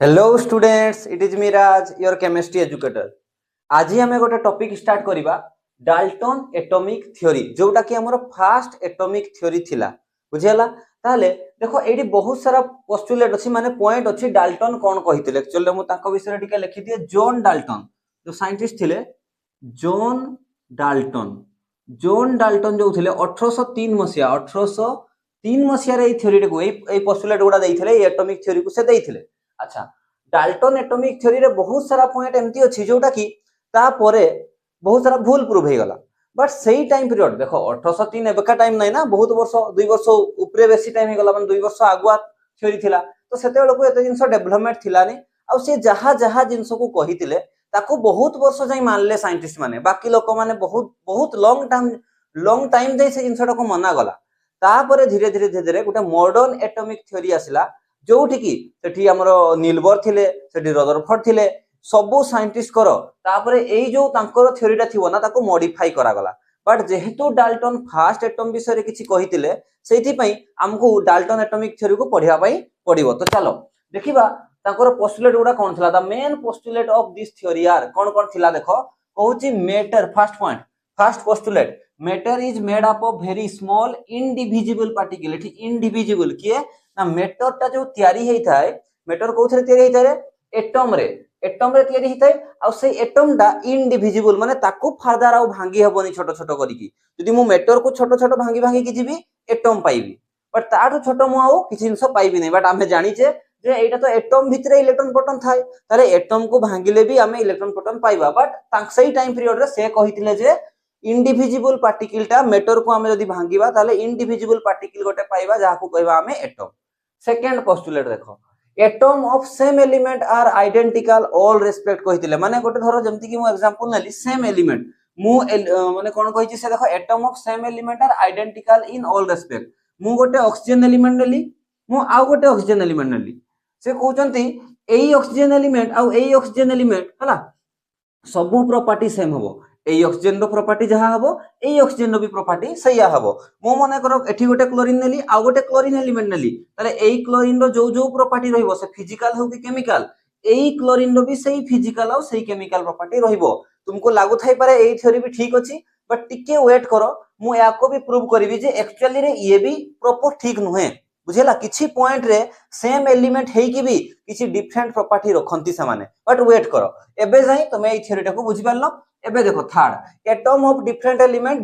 Hello students, it is me Raj, your chemistry educator. आज आम गोटे टॉपिक स्टार्ट करवा डाल्टन एटॉमिक थ्योरी, जोटा कि हमर फास्ट एटॉमिक थ्योरी थिला। बुझेला? ताले देखो एडी बहुत सारा पोस्टुलेट अछि, माने पॉइंट अछि। डाल्टन कोन कहिथिले? एक्चुअली मु ताको विषय टिके लिखि दिए। जॉन डाल्टन जो साइंटिस्ट थिले, जॉन डाल्टन। जॉन डाल्टन जो थिले 1803 मसिया 1803 मसिया रे थ्योरी को ए पोस्टुलेट गुडा देइथिले, एटॉमिक थ्योरी को से देइथिले। अच्छा, डाल्टन एटॉमिक थ्योरी रे बहुत सारा पॉइंट एमती अछि जोटा कि ता परे बहुत सारा भूल प्रूव हे गला। बट सेही टाइम पीरियड देखो 1803 एबका टाइम नै ना, बहुत वर्ष 2 वर्ष ऊपरे बेसी टाइम हे गला, माने 2 वर्ष आगुआ थ्योरी थिला। तो सेते बेलको एते जिंस डेवलपमेंट थिला नै। आ से जहा जहा जिंस को कहितिले ताको बहुत वर्ष जाई मानले साइंटिस्ट माने, बाकी लोक माने बहुत बहुत लॉन्ग टाइम दे से जिंसटा को मना गला। ता परे धीरे धीरे धीरे धीरे गोटे मॉडर्न एटॉमिक थ्योरी आसिला, जोठी की सेठी हमरो नीलबर थिले, सेठी रदरफोर्ड थिले, सबो साइंटिस्ट करो तापरे एई जो तांकर थ्योरीटा थिबो ना ताको मॉडिफाई करा गला। बट जेहेतु डाल्टन फास्ट एटम विषय रे किछि कहितिले, सेठी पई हमकु डाल्टन एटॉमिक थ्योरी को पढिया पई पडिबो। तो चलो देखिबा तांकर पोस्टुलेट गुडा कोन थिला। The main postulate of this theory are कोन कोन थिला देखो। कहूची matter, first point, first postulate, matter is made up of very small indivisible particle. एठी इनडिविजिबल किए ना, मैटर टा जो तयारी हेई थाए, मैटर कोथरे तयारी हेई थाए? एटम रे, एटम रे तयारी हेई थाए। आ से एटम टा इनडिविजिबल माने ताकू फर्दर आउ भांगी हबोनी छोटो छोटो करिकी। जदि मु मैटर को छोटो छोटो भांगी भांगी की जीबी, एटम पाइबी। बट ताठू छोटो मु आउ किछि जिंस पाइबी नै। बट आमे जानिचे जे एटा तो एटम भितरे इलेक्ट्रॉन प्रोटॉन थाए, तारे एटम को भांगिले भी आमे इलेक्ट्रॉन प्रोटॉन पाइबा। बट तांक सेही टाइम पीरियड रे से कहितिले जे इंडिविजिबल पार्टिकल टा मैटर को आमे जदि भांगीबा ताले इंडिविजिबल पार्टिकल गोटे पाइबा, जाहाकू कहबा आमे एटम। सेकंड पोस्टुलेट देखो, atom of same element are identical all respect कहितिले। माने गोटे धरो जेमति कि मु एग्जांपल नेली, सेम एलिमेंट मु माने कोन कहिछि से देखो, atom of same element are identical in all respect. मु गोटे ऑक्सीजन एलिमेंट नेली, मु आउ गोटे ऑक्सीजन एलिमेंट नेली, से कहउचंती एई ऑक्सीजन एलिमेंट आउ एई ऑक्सीजन एलिमेंट हला सबु प्रॉपर्टी सेम हबो। एई ऑक्सीजन रो प्रॉपर्टी जहा हबो, एई ऑक्सीजन रो भी प्रॉपर्टी सैया हबो। मो मने करो एठी गोटे क्लोरीन नेली, आ गोटे क्लोरीन एलिमेंट नेली, ताले एई क्लोरीन रो जो जो प्रॉपर्टी रहिबो, से फिजिकल हो कि केमिकल, एई क्लोरीन रो भी सही फिजिकल और सही केमिकल प्रॉपर्टी रहिबो। तुमको लागु थाई पारे एई थ्योरी भी ठीक अछि, बट टिके वेट करो, मु याको भी प्रूव करबी जे एक्चुअली रे ये भी प्रॉपर ठीक नुहे। बुझेला? किछि पॉइंट रे सेम एलिमेंट हेई कि भी किछि डिफरेंट प्रॉपर्टी रखंती से माने। बट वेट करो, एबे जाई तमे एई थ्योरी टाको बुझि पारलो। एबे देखो third, atom of different element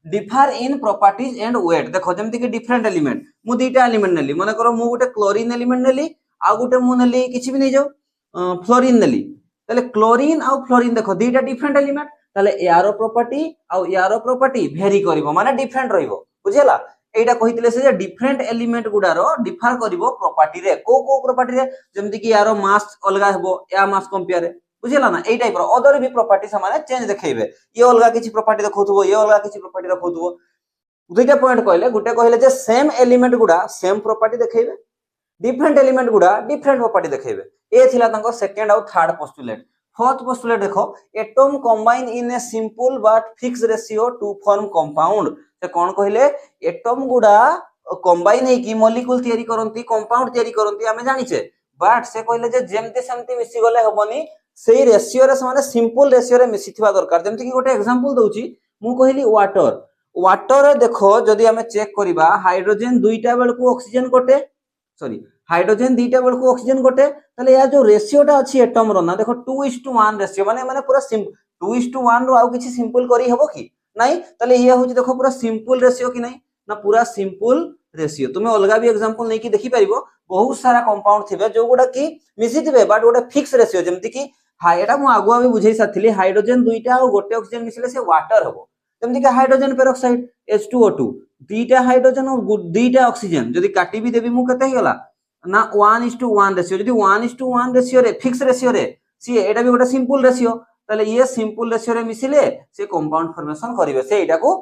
differ in properties and weight. देखो जेमति कि डिफरेंट एलिमेंट, मु दुईटा एलिमेंट नेली, माने करो मु गोटे क्लोरीन एलिमेंट नेली, आ गोटे मु नेली किछि भी नै जाओ फ्लोरीन नेली। ताले क्लोरीन आ फ्लोरीन देखो दुईटा डिफरेंट एलिमेंट, ताले यारो प्रॉपर्टी आ यारो प्रॉपर्टी भेरी करबो, माने डिफरेंट रहिबो। बुझेला? एटा कहितले से जे डिफरेंट एलिमेंट गुडारो डिफर करबो प्रॉपर्टी रे। को प्रॉपर्टी रे? जेमति कि यारो मास अलगा हेबो या मास कंपेयर रे। बुझेला ना? एई टाइप रो अदर भी प्रॉपर्टी समाने चेंज देखेबे। ये अलगा किछि प्रॉपर्टी देखौथबो, ये अलगा किछि प्रॉपर्टी देखौथबो। दुईटा पॉइंट कहले, गुटे कहले जे सेम एलिमेंट गुडा सेम प्रॉपर्टी देखेबे, डिफरेंट एलिमेंट गुडा डिफरेंट प्रॉपर्टी देखेबे। ए थिला तांको सेकंड और थर्ड पोस्टुलेट। फोर्थ पोस्टुलेट देखो, atom combine in a simple but fix ratio to form compound. से कोन कहले? एटम गुडा कंबाइन हे कि मॉलिक्यूल तयारी करंती, कंपाउंड तयारी करंती, आमे जानिचे। बट से कहले जे जेमते सेमते मिसी गले हबनी, सेही रेशियो रे माने सिंपल रेशियो रे मिसिथिबा दरकार। जेमति कि गोटे एग्जांपल दउची, मु कहिली वाटर। वाटर रे देखो जदि आमे चेक करिबा, हाइड्रोजन दुईटा बेलको ऑक्सीजन गोटे, सॉरी हाइड्रोजन दुईटा बेलको ऑक्सीजन गोटे, ताले या जो रेशियोटा अछि एटम रो ना, देखो 2:1 रेशियो, माने माने पूरा 2:1 रो आउ किछि सिंपल करी हबो कि नाही? ताले ये होची देखो पूरा सिंपल रेशियो कि नाही ना, पूरा सिंपल रेशियो। तुमे अलगा भी एग्जांपल नै कि देखि परिबो, बहुत सारा कंपाउंड थिबे जो गुडा कि मिसिथिबे, बट गोटे फिक्स रेशियो। जेमति कि हाय, एटा मु आगुआ भी बुझै साथिली, हाइड्रोजन दुईटा और गोटे ऑक्सीजन मिसिले से वाटर हबो। जेमति कि हाइड्रोजन पेरोक्साइड H2O2, दुईटा हाइड्रोजन और दुईटा ऑक्सीजन जदि काटी भी देबी, मु कते हिगला ना 1:1 रेशियो। जदि 1:1 रेशियो रे, फिक्स रेशियो रे, सी एटा भी गोटे सिंपल रेशियो, ताले ये सिंपल रेशियो रे मिसिले से कंपाउंड फॉर्मेशन करिवे। से एटा को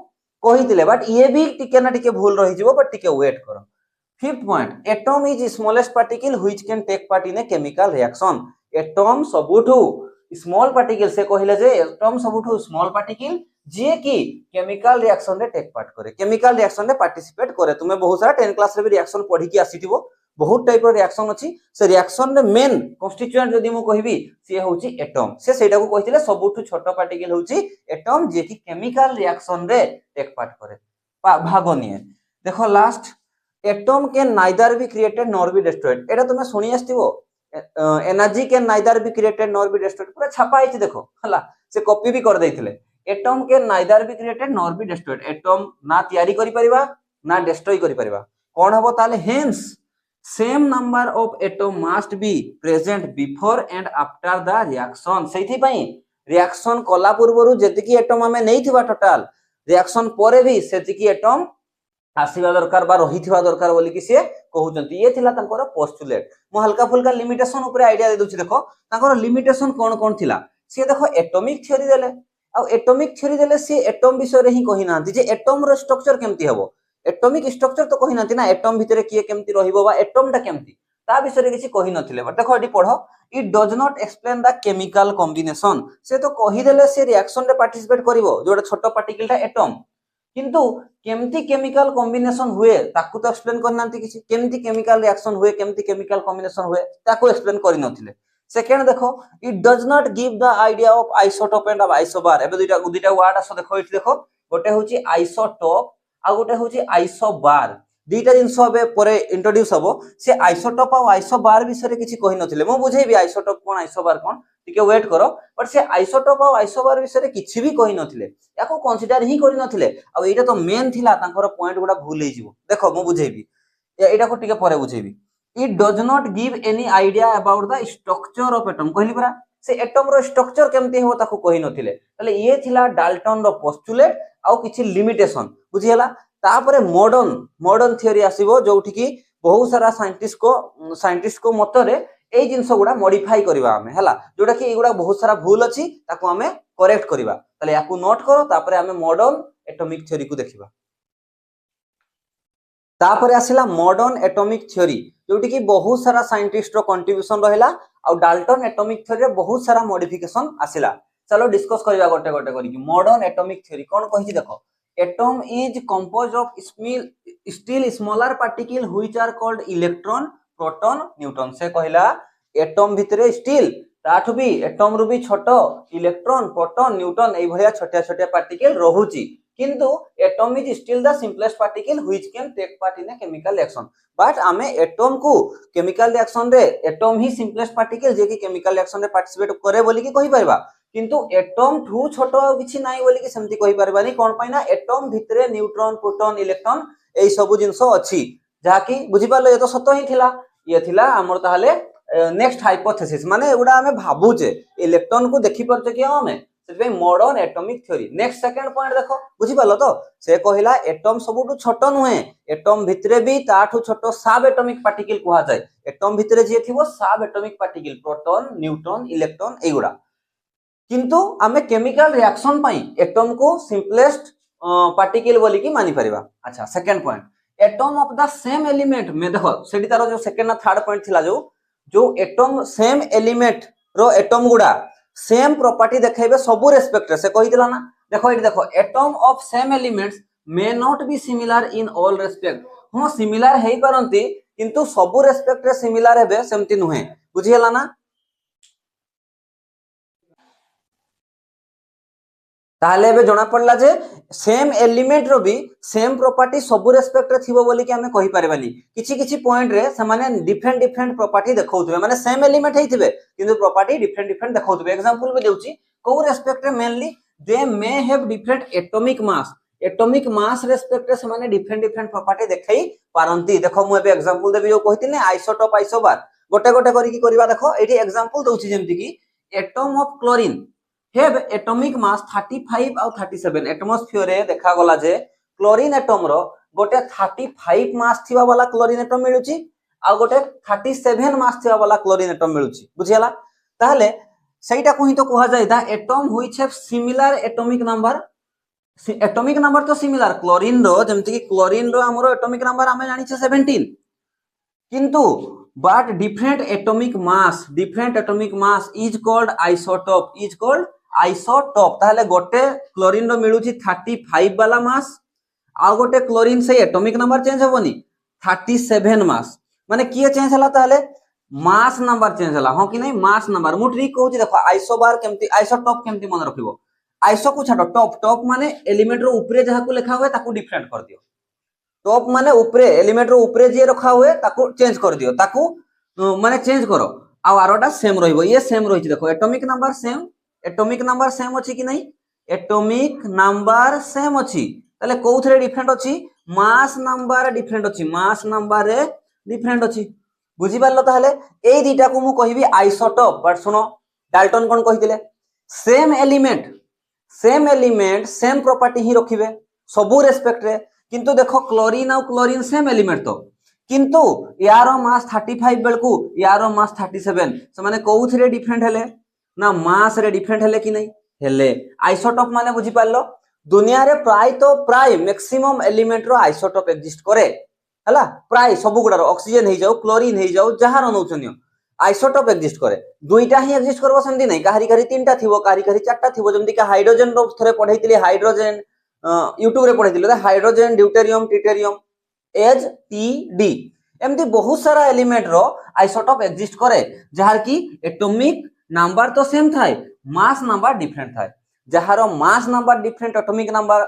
कहितिले, बट ये भी टिके ना टिके भूल रहि जिवो, बट टिके वेट करो। Fifth point, atom is smallest particle which can take part in a chemical reaction. Atom सबुठु स्मॉल पार्टिकल, से कहिले जे एटम सबुठु स्मॉल पार्टिकल जे कि केमिकल रिएक्शन रे टेक पार्ट करे, केमिकल रिएक्शन रे पार्टिसिपेट करे। तुमे बहुत सारा 10 क्लास रे भी रिएक्शन पढ़ी कि आसीथिबो, बहुत टाइप रिएक्शन अछि से रिएक्शन रे मेन कन्स्टिट्यूएंट जदि मु कहबी से होची एटम से सेटा को कहितले सबुठु छोट पार्टिकल होची एटम जे कि केमिकल रिएक्शन रे टेक पार्ट करे भाग निए देखो last atom can neither be created nor be destroyed एटा तुमे सुनी आस्थिबो energy can neither be created nor be destroyed पूरा छापा आइछि देखो हला से कॉपी भी कर देथिले atom can neither be created nor be destroyed atom ना तयारी करि परिबा ना डिस्ट्रॉय करि परिबा कोन हबो ताले hence same number of atom must be present before and after the reaction सेथि पई रिएक्शन कला पूर्वरु जेतिकी एटम हमें नैथिबा टोटल रिएक्शन परे भी सेतिकी एटम आसीबा दरकार बा रहिथिबा दरकार बोली कि से कहउचंती ये थिला तंकर पोस्टुलेट मो हल्का फुल्का लिमिटेशन ऊपर आईडिया दे दोछि देखो तंकर लिमिटेशन कोन कोन थिला से देखो एटॉमिक थ्योरी देले आ एटॉमिक थ्योरी देले से एटम विषय रे ही कहि नांती जे एटम रो स्ट्रक्चर केमती हबो एटॉमिक स्ट्रक्चर तो कहि नांती ना एटम भितरे किए केमती रहिबो बा एटम टा केमती ता विषय रे किछि कहि नथिले बट देखो एडी पढो it does not explain the chemical combination से तो कहि देले से रिएक्शन रे पार्टिसिपेट करिवो जोडा छोटो पार्टिकल टा एटम किंतु केमती केमिकल कॉम्बिनेशन हुए ताकू तो एक्सप्लेन करनांती किछि केमती केमिकल रिएक्शन हुए केमती केमिकल कॉम्बिनेशन हुए ताकू एक्सप्लेन करि नथिले सेकंड देखो it does not give the idea of isotope and isobar एबे दुईटा वर्ड आसो देखो इट देखो गोटे होची आइसोटोप आ गोटे होची आइसोबार दुईटा जिंस एबे परे इंट्रोड्यूस हबो से आइसोटोप आ आइसोबार विषय रे किछि कहि नथिले मो बुझेबी आइसोटोप कोन आइसोबार कोन टिके वेट करो बट से आइसोटोप आ आइसोबार विषय रे किछि भी कहि नथिले याको कंसीडर ही करि नथिले आ एटा तो मेन थिला तांकर पॉइंट गुडा भूल हे जिवो देखो मो बुझेबी एटा को टिके परे बुझेबी it does not give any idea about the structure of atom कहली परा से एटम रो स्ट्रक्चर केमती हो ताको कहि नथिले तले ये थिला डाल्टन रो पोस्टुलेट आ किछि लिमिटेशन बुझी हला तापरे मॉडर्न थ्योरी आसीबो जोठी की बहुत सारा साइंटिस्ट को मतरे ए जिंस गुडा मॉडिफाई करबा हमें हला जोटा कि एगुडा बहुत सारा भूल अछि ताको हमें करेक्ट करबा तले याकू नोट करो तापरे हमें मॉडर्न एटॉमिक थ्योरी को देखिबा तापरे आसिला मॉडर्न एटॉमिक थ्योरी जोटी की बहुत सारा साइंटिस्ट रो कंट्रीब्यूशन रहला और डाल्टन एटॉमिक थ्योरी रे बहुत सारा मॉडिफिकेशन आसिला चलो डिस्कस करबा गोटे गोटे करी मॉडर्न एटॉमिक थ्योरी कोन कहि देखो atom is composed of still smaller particle which are called electron proton neutron से कहला एटम भितरे स्टिल ताठु भी एटम रु भी छोटो इलेक्ट्रॉन प्रोटॉन न्यूट्रॉन एई भलिया छोटे छोटे पार्टिकल रहुची किंतु atom is still the simplest particle which can take part in a chemical reaction but आमे एटम को केमिकल रिएक्शन रे एटम ही सिंपलेस्ट पार्टिकल जे कि केमिकल रिएक्शन रे पार्टिसिपेट करे बोली कि कहि परबा किंतु एटम ठू छोटो किछि नाइ बोली कि सेमति कहि परबानी कोन पाइना एटम भितरे न्यूट्रॉन प्रोटॉन इलेक्ट्रॉन एई सब जिंसो अछि जा कि बुझि पालो ए तो सतो ही थिला ये थिला हमर ताहाले नेक्स्ट हाइपोथेसिस माने एगुडा हमें भाबुचे इलेक्ट्रॉन को देखि परछे कि हमें सेबे modern atomic theory next second point देखो बुझि पालो तो से कहिला एटम सबुटु छोटो नुहे एटम भितरे भी ताठु छोटो सब एटॉमिक पार्टिकल कुहा जाय एटम भितरे जे थिबो सब atomic particle proton neutron electron एगुडा किंतु आमे केमिकल रिएक्शन पई एटम को सिंपलेस्ट पार्टिकल बोली कि मानि परिबा अच्छा second point atom of the same element में देखो सेडी तारो जो सेकंड ना थर्ड पॉइंट थिला जो एटम सेम एलिमेंट रो एटम गुडा सेम प्रॉपर्टी देखाइबे सब रेस्पेक्ट से कहि दिला ना देखो इट देखो atom of same elements may not be similar in all respect हो सिमिलर हेई परंती किंतु सब रेस्पेक्ट रे सिमिलर हेबे सेमति नुहे बुझियला ना ताहले बे जणा पड़ला जे सेम एलिमेंट रो भी सेम प्रॉपर्टी सब रेस्पेक्ट रे थिबो बोली कि हमें कहि परबानी किछि किछि पॉइंट रे से माने डिफरेंट प्रॉपर्टी देखौथबे माने सेम एलिमेंट हेथिबे किंतु प्रॉपर्टी डिफरेंट देखौथबे एग्जांपल भी देउची को रेस्पेक्ट रे mainly they may have different atomic mass respect रे से माने डिफरेंट प्रॉपर्टी देखै पारंती देखो मु एबे एग्जांपल देबी जो कहितिने आइसोटोप आइसोबार गोटे गोटे करी कि करबा देखो एठी एग्जांपल दउची जेमति कि atom of chlorine have atomic mass 35 और 37 एटमॉस्फेयर रे देखा गला जे क्लोरीन एटम रो गोटे 35 मास थिबा वाला क्लोरीन एटम मिलुची आ गोटे 37 मास थिबा वाला क्लोरीन एटम मिलुची बुझियला ताहले सेटा को ही तो कहा जाय दा atom which have similar atomic number तो सिमिलर क्लोरीन रो जेमति कि क्लोरीन रो हमरो एटॉमिक नंबर हमें जानि छे 17 किंतु but different atomic mass is called isotope ताहले गोटे क्लोरीन रो मिलुची 35 वाला मास आ गोटे क्लोरीन से एटॉमिक नंबर चेंज होबनी 37 मास माने किए चेंज हला ताले मास नंबर चेंज हला हां कि नहीं मास नंबर मु ट्रिक कहूची देखो आइसोबार केमती आइसोटॉप केमती मन रखिबो आइसो को छाडो टॉप टॉप माने एलिमेंट रो ऊपरे जहा को लिखा हुए ताकू डिफरेंट कर दियो टॉप माने ऊपरे एलिमेंट रो ऊपरे जे रखा हुए ताकू चेंज कर दियो ताकू माने चेंज करो आ आरोटा सेम रहइबो ये सेम रहिछि देखो एटॉमिक नंबर सेम अछि कि नहीं एटॉमिक नंबर सेम अछि ताले कोउथरे डिफरेंट अछि मास नंबर डिफरेंट अछि मास नंबर रे डिफरेंट अछि बुझी पारलो ताहले एई दीटा को मु कहिबी आइसोटॉप बट सुनो डाल्टन कोन कहितिले सेम एलिमेंट सेम प्रॉपर्टी ही रखिबे सबु रेस्पेक्ट रे किंतु देखो क्लोरीन और क्लोरीन सेम एलिमेंट तो किंतु यारो मास 35 बेलकू यारो मास 37 से माने कोउथरे डिफरेंट हेले ना मास रे डिफरेंट हेले कि नहीं हेले आइसोटॉप माने बुझी पारलो दुनिया रे प्राय तो प्राय मैक्सिमम एलिमेंट रो आइसोटॉप एग्जिस्ट करे हला प्राय सब गुडा ऑक्सीजन हे जाऊ क्लोरीन हे जाऊ जहार नउछनियो आइसोटॉप एग्जिस्ट करे दुईटा ही एग्जिस्ट करबो सेमती नहीं काहरी काहरी तीनटा थिबो काहरी काहरी चारटा थिबो जेमति का हाइड्रोजन रो थरे पढैतिले हाइड्रोजन यूट्यूब रे पढैतिले hydrogen deuterium tritium H T D एमती बहुत सारा एलिमेंट रो आइसोटॉप एग्जिस्ट करे जहार की एटॉमिक नंबर तो सेम थाए मास नंबर डिफरेंट थाए जहार mass number different atomic number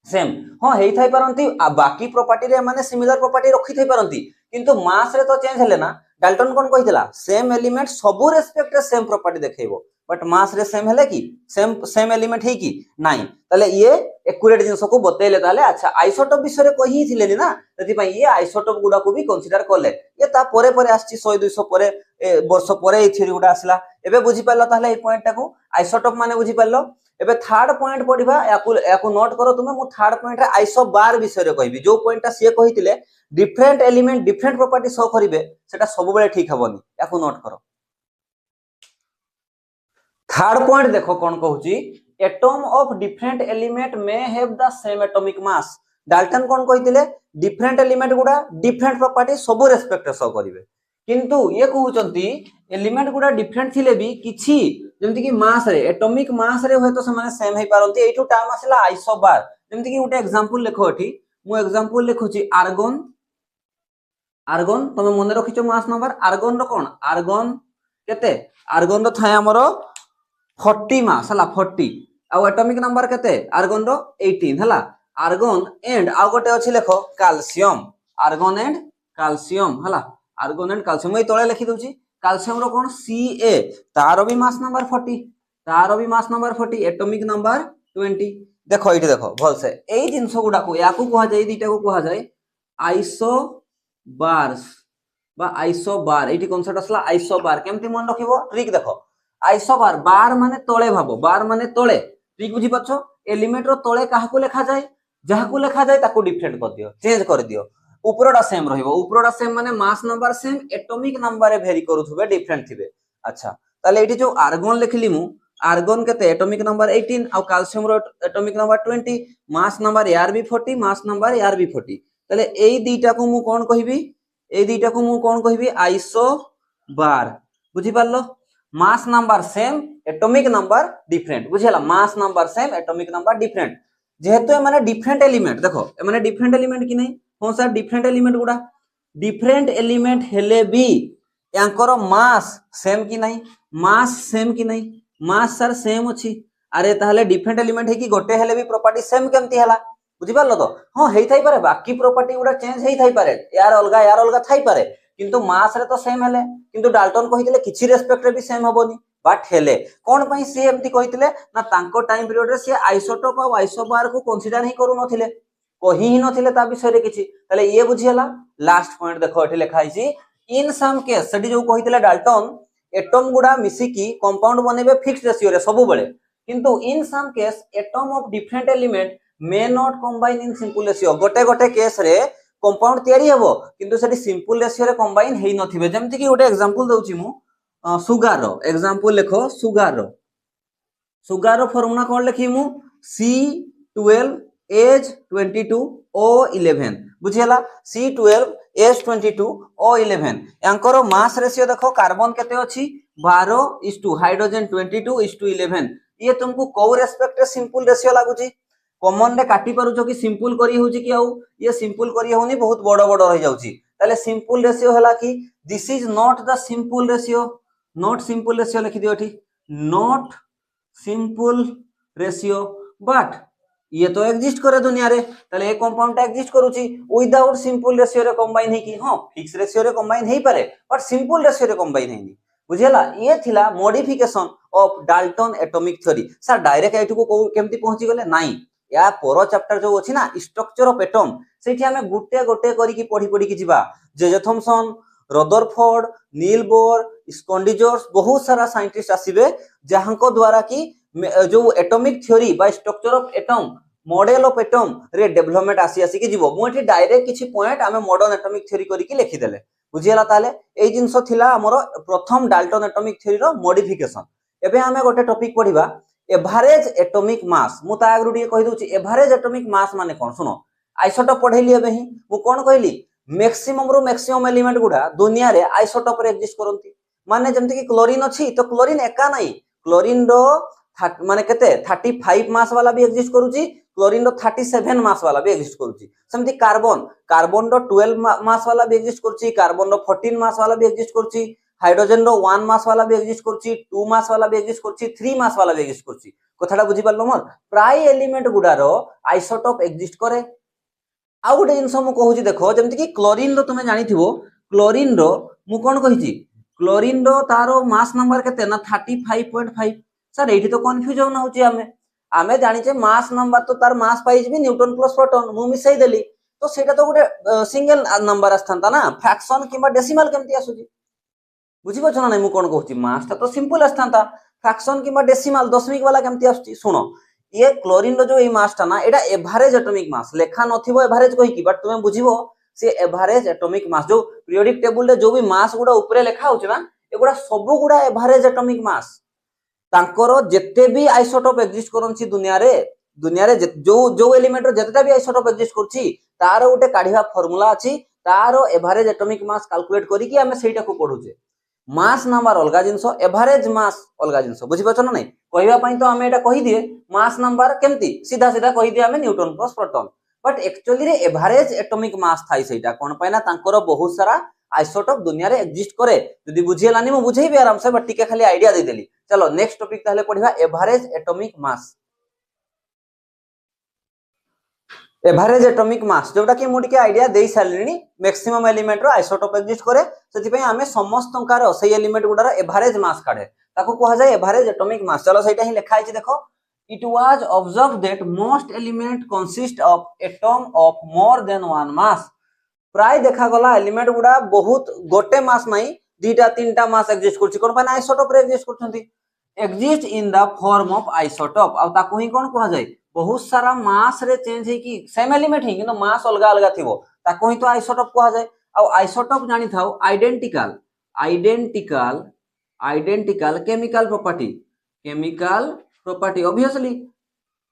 same हां हेई थाई परंती आ बाकी प्रॉपर्टी रे माने सिमिलर प्रॉपर्टी रखि थाई परंती किंतु मास रे तो चेंज हेले ना डाल्टन कोन कहितला सेम एलिमेंट सबु रेस्पेक्ट रे सेम प्रॉपर्टी देखेइबो बट मास रे सेम हेले कि सेम एलिमेंट हे कि नाही ताले ये एक्यूरेट जिंस को बतेले ताले अच्छा आइसोटॉप विषय रे कहि थिलेनी ना तति पई ये आइसोटॉप गुडा को भी कंसीडर करले ये ता परे परे आछि 100 200 परे वर्ष परे ए थ्योरी गुडा आसला एबे बुझी पालो ताले ए पॉइंट टाको आइसोटॉप माने बुझी पालो एबे थर्ड पॉइंट पढिबा याकू नोट करो तुमे मु थर्ड पॉइंट रे आइसो बार विषय रे कहबी जो पॉइंटटा से कहितिले different element different property show करिवे सेटा सब बेले ठीक हबनी याकू नोट करो थर्ड पॉइंट देखो कौन कहूची atom of different element may have the same atomic mass Dalton कौन कहितिले डिफरेंट एलिमेंट गुडा डिफरेंट प्रॉपर्टी सब रेस्पेक्ट शो करिवे किंतु ये कहउचंती एलिमेंट गुडा डिफरेंट थिले भी किछि जेमति कि मास रे एटॉमिक मास रे होय तो समान सेम हे पारंती एटू टर्म आसला आइसोबार जेमति कि उटे एग्जांपल लेखो एठी मु एग्जांपल लेखुची आर्गन तमे मने रखिचो मास नंबर आर्गन रो कोन आर्गन केते आर्गन रो थाय हमरो 40 मास हला 40 आ एटॉमिक नंबर केते आर्गन रो 18 हला आर्गन एंड आ गोटे अछि लेखो कैल्शियम आर्गन एंड कैल्शियम हला आर्गन एंड कैल्शियम ए तळे लिखि दोची कैल्शियम रो कोन Ca तारो भी मास नंबर 40 तारो भी मास नंबर 40 एटॉमिक नंबर 20 देखो इठी देखो भल से एई जिंस गुडा को याकू कहा जाय दीटा को कहा जाय आइसोबार्स बा आइसोबार एठी कांसेप्ट असला आइसोबार केमति मन रखिबो ट्रिक देखो आइसोबार बार माने तळे भाबो बार माने तळे ट्रिक बुझी पाछो एलिमेंट रो तळे काहा को लेखा जाय जहा को लेखा जाय ताको डिफरेंट कर दियो चेंज कर दियो ऊपरटा सेम रहिबो ऊपरटा सेम माने मास नंबर सेम एटॉमिक नंबर रे वेरी करूथबे डिफरेंट थिबे अच्छा ताले एठी जो आर्गन लिखली मु आर्गन केते एटॉमिक नंबर 18 आ कैल्शियम रो एटॉमिक नंबर 20 मास नंबर यार भी 40 मास नंबर यार भी 40 ताले एई दीटा को मु कोन कहिबी एई दीटा को मु कोन कहिबी आइसोबार बुझी पारलो mass number same atomic number different बुझिला mass number same atomic number different जेहेतु माने डिफरेंट एलिमेंट देखो माने डिफरेंट एलिमेंट कि नहीं हो सर डिफरेंट एलिमेंट गुडा डिफरेंट एलिमेंट हेले भी यांकर मास सेम कि नहीं मास सेम कि नहीं मास सर सेम अछि अरे ताहले डिफरेंट एलिमेंट है कि गोटे हेले भी प्रॉपर्टी सेम केमती हला बुझि पारलो तो हां हेई थाई पारे बाकी प्रॉपर्टी गुडा चेंज हेई थाई पारे यार अलगा थाई पारे किंतु मास रे तो सेम हेले किंतु डाल्टन कहितले किछि रेस्पेक्ट रे भी सेम हबोनी बट हेले कोन पई से एमती कहितले ना तांको टाइम पीरियड रे से आइसोटोप और आइसोबार को कंसीडर ही करू नथिले कहि ही नथिले ता विषय रे किछि तले ये बुझियला लास्ट पॉइंट देखो एठी लिखा हिची इन सम केस सेठी जो कहितले डाल्टन एटम गुडा मिसी की कंपाउंड बनेबे फिक्स्ड रेशियो रे सब बेले किंतु in some case atom of different element may not combine in simple ratio गोटे गोटे केस रे कंपाउंड तयारी हेबो किंतु सेठी सिंपल रेशियो रे कंबाइन हेई नथिबे जेमति कि गोटे एग्जांपल दउची मु सुगर रो एग्जांपल लिखो सुगर रो फार्मूला कोन लिखि मु C12H22O11 बुझियला C12H22O11 यांकर मास रेशियो देखो कार्बन केते अछि 12:2 हाइड्रोजन 22:11 ये तुमको को रेस्पेक्ट रे सिंपल रेशियो लागुची कॉमन रे काटी पारुछो कि सिंपल करी होउची कि आउ ये सिंपल करी होउनी बहुत बड़ बड़ रहि जाउची ताले सिंपल रेशियो हला कि this is not the simple ratio, not simple ratio लिखि दियो एठी, नॉट सिंपल रेशियो, बट ये तो एग्जिस्ट करे दुनिया रे, ताले ए कंपाउंड एग्जिस्ट करूची विदाउट सिंपल रेशियो रे कंबाइन हे कि हां फिक्स रेशियो रे कंबाइन हेई पारे बट सिंपल रेशियो रे कंबाइन हेनी। बुझेला ये थिला modification of Dalton atomic theory. Sir direct एठू को केमती पहुंची गले नाइ, या पर चैप्टर जो अछि ना स्ट्रक्चर ऑफ एटम सेठी हमें गुटे गुटे करी की पढ़ी पढ़ी की जिबा। J Thomson, Rutherford, Niels Bohr, स्कॉन्डिजर्स बहुत सारा साइंटिस्ट आसीबे जहांको द्वारा की जो एटॉमिक थ्योरी बा structure of atom, model of atom रे डेवलपमेंट आसी की जीवो। मु एठी डायरेक्ट किछि पॉइंट हमें मॉडर्न एटॉमिक थ्योरी करी की लिखि देले। बुझियला ताले एई जिंसो थिला हमरो प्रथम डाल्टन एटॉमिक थ्योरी रो मॉडिफिकेशन। एबे हमें गोटे टॉपिक पढिबा एवरेज एटॉमिक मास। मु ता आगरु डी कहि दोची एवरेज एटॉमिक मास माने कोन सुनो, आइसोटोप पढैली एबे ही मु कोन कहली मैक्सिमम रो मैक्सिमम एलिमेंट गुडा दुनिया रे आइसोटोप रे एग्जिस्ट करंती। माने जेमति कि क्लोरीन अछि तो क्लोरीन एका नाही, क्लोरीन रो माने केते 35 मास वाला भी एग्जिस्ट करूची, क्लोरीन रो 37 मास वाला भी एग्जिस्ट करूची। सेमति कार्बन, कार्बन रो 12 मास वाला भी एग्जिस्ट करूची, कार्बन रो 14 मास वाला भी एग्जिस्ट करूची, हाइड्रोजन रो 1 मास वाला भी एग्जिस्ट करूची, 2 मास वाला भी एग्जिस्ट करूची, 3 मास वाला भी एग्जिस्ट करूची। कथाटा बुझी पारलो मोर, प्राय एलिमेंट गुडा रो आइसोटोप एग्जिस्ट करे। आ गोटे जिंस मु कहूची देखो जेमति कि क्लोरीन रो तुमे जानिथिबो, क्लोरीन रो मु कोन कहिची क्लोरीन रो तारो मास नंबर केते ना 35.5। सर एठी तो कंफ्यूजन होची, आमे जानिचे मास नंबर तो तार मास पाइज भी न्यूटन प्लस प्रोटॉन, मु मिसई देली तो सेटा तो गोटे सिंगल नंबर आस्थांता ना, फ्रैक्शन किबा डेसिमल केमति आसुची बुझी पछ ना। मु कोन कहूची मास ता तो सिंपल आस्थांता, फ्रैक्शन किबा डेसिमल दशमिक वाला केमति आसुची। सुनो ये क्लोरीन रो जो ए मास ता ना एटा एवरेज एटॉमिक मास लेखा नथिबो एवरेज कहि की, बट तुमे बुझिबो से एवरेज एटॉमिक मास जो पीरियोडिक टेबल रे जो भी मास गुडा ऊपर लेखा होची ना एगुडा सब गुडा एवरेज एटॉमिक मास। तांकरो जेते भी आइसोटोप एग्जिस्ट करनची दुनिया रे जो एलिमेंट रो जेतेटा भी आइसोटोप एग्जिस्ट करची तारो उटे काढिबा फार्मूला अछि, तारो एवरेज एटॉमिक मास कैलकुलेट करी कि हमें सेटा को पढुचे। मास नंबर अलगा जिंसो, एवरेज मास अलगा जिंसो, बुझि पछ ना नै। कहिबा पई तो हमें एटा कहि दिए मास नंबर केमती सीधा सीधा कहि दिए हमें Newton plus proton, but actually रे एवरेज एटॉमिक मास थाई सेटा कोन पय ना तांकरो बहुत सारा आइसोटोप दुनिया रे एग्जिस्ट करे। जदि बुझियलानी मु बुझेबी आराम से, बट टिके खाली आईडिया दे देली। चलो नेक्स्ट टॉपिक ताहले पढिबा average atomic mass. Average atomic mass जोटा कि मु टिके आईडिया देई सारलिनी, मैक्सिमम एलिमेंट रो आइसोटोप एग्जिस्ट करे, सेति पय हमें समस्तंकार सेही एलिमेंट गुडार एवरेज मास काढे ताको कहा जाय एवरेज एटॉमिक मास। चलो सेटा ही लिखा है देखो, it was observed that most element consist of atom of more than one mass. प्राय देखा गला एलिमेंट गुडा बहुत गोटे मास नाही दीटा तीनटा मास एग्जिस्ट करछि, कोन पय आइसोटोप रे एग्जिस्ट करछंती, exist in the form of isotope. आ ताको ही कोन कहा जाय बहुत सारा मास रे चेंज है कि सेम एलिमेंट ही किंतु मास अलगा अलगा थिबो ताको ही तो आइसोटोप कहा जाय। आ आइसोटोप जानि थाओ identical identical identical chemical property, chemical property obviously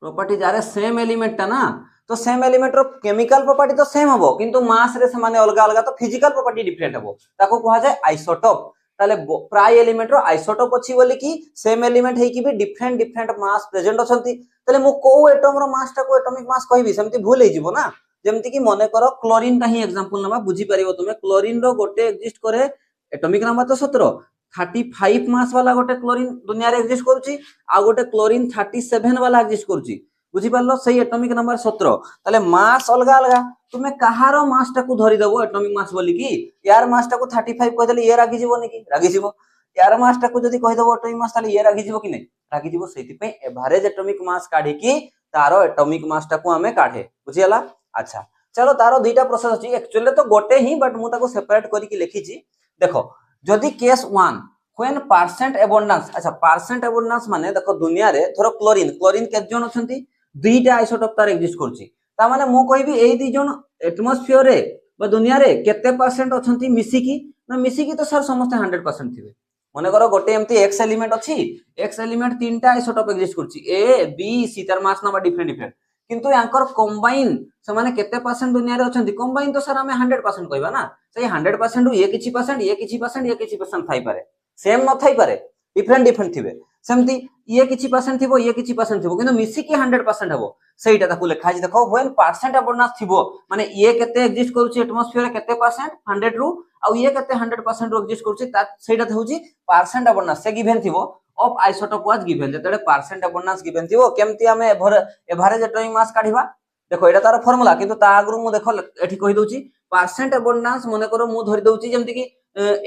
property जारे सेम एलिमेंट ता ना, तो सेम एलिमेंट रो केमिकल प्रॉपर्टी तो सेम हबो किंतु मास रे समान अलगा अलगा तो फिजिकल प्रॉपर्टी डिफरेंट हबो ताको कहा जाय आइसोटोप। ताले प्राय एलिमेंट रो आइसोटोप अछि बोली कि सेम एलिमेंट है कि भी डिफरेंट डिफरेंट मास प्रेजेंट अछंती। ताले मु को एटम रो मास ता को एटॉमिक मास कहबी सेमति भूल हे जिवो ना। जेमति कि मने करो क्लोरीन ता ही एग्जांपल नबा बुझी परिबो तुमे, क्लोरीन रो गोटे एग्जिस्ट करे एटॉमिक नंबर तो 17, 35 मास वाला गोटे क्लोरीन दुनिया रे एग्जिस्ट करूची, आ गोटे क्लोरीन 37 वाला एग्जिस्ट करूची, बुझी पारलो सही एटॉमिक नंबर 17। ताले मास अलगा अलगा, तुमे कहारो मास टा को धरि देबो एटॉमिक मास बोली कि यार मास टा को 35 कह देले ये रागी जीवो नेकी रागी जीवो, यार मास टा को जदी कहि देबो एटॉमिक मास ताले ये रागी जीवो कि नै रागी जीवो। सेति पे एवरेज एटॉमिक मास काढी कि तारो एटॉमिक मास टा को हमें काढे, बुझियला। अच्छा चलो तारो दुईटा प्रोसेस अछि, एक्चुअली तो गोटे ही बट मु ताको सेपरेट करी कि लिखिची। देखो जदी केस 1 व्हेन परसेंट एबंडेंस, अच्छा परसेंट एबंडेंस माने देखो दुनिया रे धरो क्लोरीन क्लोरीन के जन अछंती दुईटा आइसोटोप तार एग्जिस्ट करछि, ता माने मु कहबी एई दी जन एटमॉस्फेयर रे बा दुनिया रे केते परसेंट अछंती मिसिकी ना, मिसिकी तो सर समस्त 100% थिबे। मने करो गोटे एमती एक्स एलिमेंट अछि, एक्स एलिमेंट तीनटा आइसोटोप एग्जिस्ट करछि ए बी सी, तार मास नंबर डिफरेंट डिफरेंट, किंतु यांकर कंबाइन से माने केते परसेंट दुनिया रे अछंती कंबाइन तो सर हमें 100% कहबा ना, सही 100% ये किछि परसेंट ये किछि परसेंट ये किछि परसेंट थाई पारे, सेम न थाई पारे, डिफरेंट डिफरेंट थिबे। सेमती ये किछि परसेंट थिबो ये किछि परसेंट थिबो किंतु मिसी की 100% हबो सेटा ताकू लेखा अछि देखो व्हेन परसेंट अबंडेंस थिबो माने ये केते एग्जिस्ट करूछि एटमॉस्फियर केते परसेंट 100 रु आ ये केते 100% रु एग्जिस्ट करूछि सेटा होउछि परसेंट अबंडेंस से गिवन थिबो ऑफ आइसोटोप वाज गिवन जतले परसेंट अबंडेंस गिवन थिबो केमती हमें एवरेज एटॉमिक मास काढिबा देखो एटा तार फार्मूला किंतु ता आगरु मु देखो एठी कहि दोछि परसेंट अबंडेंस मने करो मु धरि दोछि जेमति कि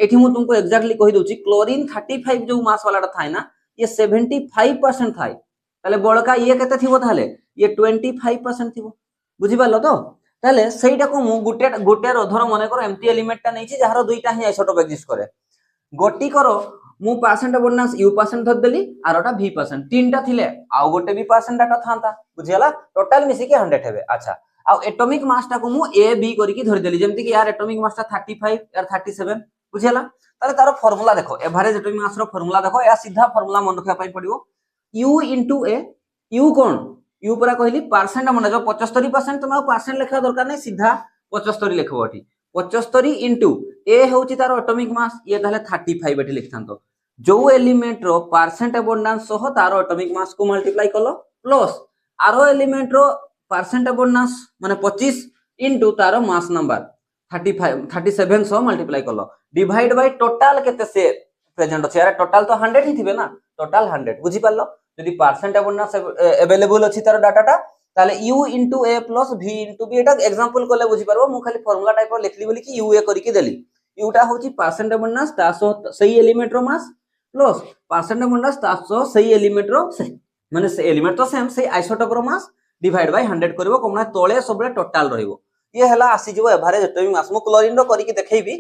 एठी मु तुमको एक्जेक्टली कहि दोछि क्लोरीन 35 जो मास वाला थाय ना ये 75% थाय ताले बळका ये केते थिबो ताले ये 25% थिबो बुझि पालो तो ताले सेइटा को मु गुटे रोधर मने करो एम्प्टी एलिमेंट ता नैछि जहार दुईटा ही आइसोटोप एक्जिस्ट करे गोटी करो मु परसेंट अबंडेंस u परसेंट धर देली आरोटा v परसेंट तीनटा थिले आ गोटे भी परसेंट डाटा थांता बुझियला टोटल मिसी के 100 हेबे अच्छा आ एटॉमिक मास टा को मु a b करी की धर देली जेमति कि यार एटॉमिक मास टा 35 यार 37 बुझियला ताले तारो फार्मूला देखो एवरेज एटॉमिक मास रो फार्मूला देखो या सीधा फार्मूला मन रखा पई पड़ियो u * a u cone u परा कहली परसेंट मन जो 75% तुम परसेंट लिखा दरकार नै सीधा 75 लिखबो एठी 75 * a होउची तारो एटॉमिक मास ये ताले 35 एठी लिखथांतो जो एलिमेंट रो परसेंट अबंडेंस सह तारो एटॉमिक मास को मल्टीप्लाई कलो प्लस आरो एलिमेंट रो परसेंट अबंडेंस माने 25 इनटू तारो मास नंबर 35 37 सह मल्टीप्लाई कलो डिवाइड बाय टोटल केते से प्रेजेंट अछि यार टोटल तो 100 ही थिबे ना टोटल 100 बुझी पालो यदि परसेंट अबंडेंस अवेलेबल अछि तारो डाटाटा ताले u * a + v * b Etah example कोले बुझी परबो मु खाली फार्मूला टाइप रो लिखली बोली कि u a करी के देली u टा होची परसेंट अबंडेंस ता सही एलिमेंट रो मास प्लस परसेंट अबंडेंस ता सही एलिमेंट रो माने से एलिमेंट तो सेम से आइसोटोप रो मास डिवाइड बाय 100 करबो कोमना तळे सबले टोटल रहइबो ये हला आसी जिवो एवरेज एटॉमिक मास मु क्लोरीन रो करी के देखैबी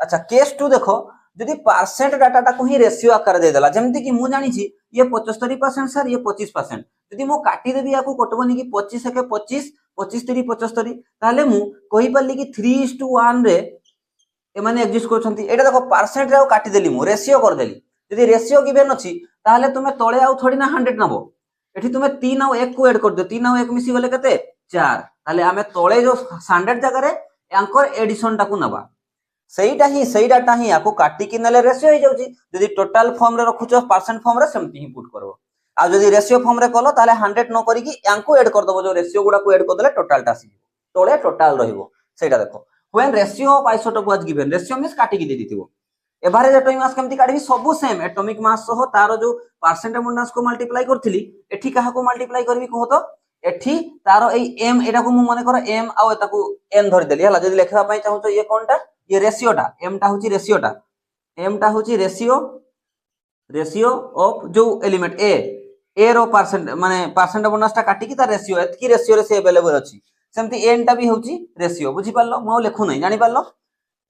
अच्छा केस 2 देखो यदि परसेंट डाटा ता को ही रेशियो आकार दे देला जेमति कि मु जानि छी ये 75% सर ये 25% यदि मु काटी देबी याकू कटबनी कि 25 के 25 25 3 75 ताले मु कहि परली कि 3:1 रे ए माने एग्जिस्ट करछंती एटा देखो परसेंट रे काटी देली मु रेशियो कर देली यदि रेशियो गिवन अछि ताले तुमे तळे आउ थोड़ी ना 100 नबो एठी तुमे 3 और 1 को ऐड कर दे 3 और 1 मिसी गले कते 4 ताले हमें तळे जो स्टैंडर्ड जगह रे एंकर एडिशन टाकू नबा सही डाटा ही याकू काटी कि नले रेशियो हो जाउची यदि टोटल फॉर्म रे रखुचो परसेंट फॉर्म रे सेमती ही पुट करबो आ यदि रेशियो फॉर्म रे कलो ताले 100 न करी कि यांको ऐड कर दबो जो रेशियो गुडा को ऐड कर देले टोटल टा आसी तळे टोटल रहिबो सेटा देखो when ratio of isotope was given ratio means काटी की दे दिथिबो एवरेज एटॉमिक मास केमती काढबी सब सेम एटॉमिक मास सह तारो जो परसेंट अबंडेंस को मल्टीप्लाई करथिली एठी काहा को मल्टीप्लाई करबी कहो तो एठी तारो ए m एटा को मु माने कर m आ एता को n धरि देली हला जदी लेखबा पई चाहू तो ये कोनटा ये रेशियो टा m टा होची रेशियो टा m टा होची रेशियो ऑफ जो एलिमेंट a रो परसेंट माने परसेंट अबंडेंस टा काटी की ता रेशियो एतकी रेशियो रे से अवेलेबल अछि सेमती n टा भी होची रेशियो बुझी पारलो मो लेखु नै जानि पारलो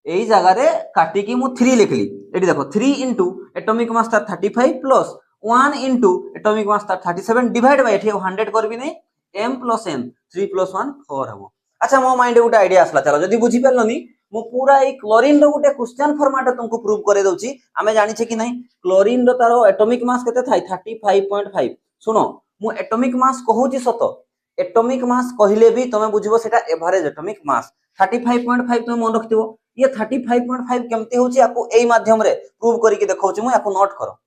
एई जगह रे काटी की मु 3 लिखली एटी देखो 3 * एटॉमिक मास ता 35 प्लस 1 * एटॉमिक मास ता 37 डिवाइड बाय एठी 100 करबी नै m + n 3 + 1 4 हबो अच्छा मो माइंड गुटा आईडिया आसला चलो जदी बुझी पारलोनी मु पूरा ए क्लोरीन रो गुटे क्वेश्चन फॉर्मेट तुमको प्रूव करे दउची हमें जानि छे कि नै क्लोरीन रो तारो एटॉमिक मास केते थाई 35.5 सुनो मु एटॉमिक मास कहूची सतो एटॉमिक मास कहिले भी तमे बुझिबो सेटा एवरेज एटॉमिक मास 35.5 तुम मन रखतिबो ये 35.5 केमते होची आपको एई माध्यम रे प्रूव करी के देखौची मु याको नोट करो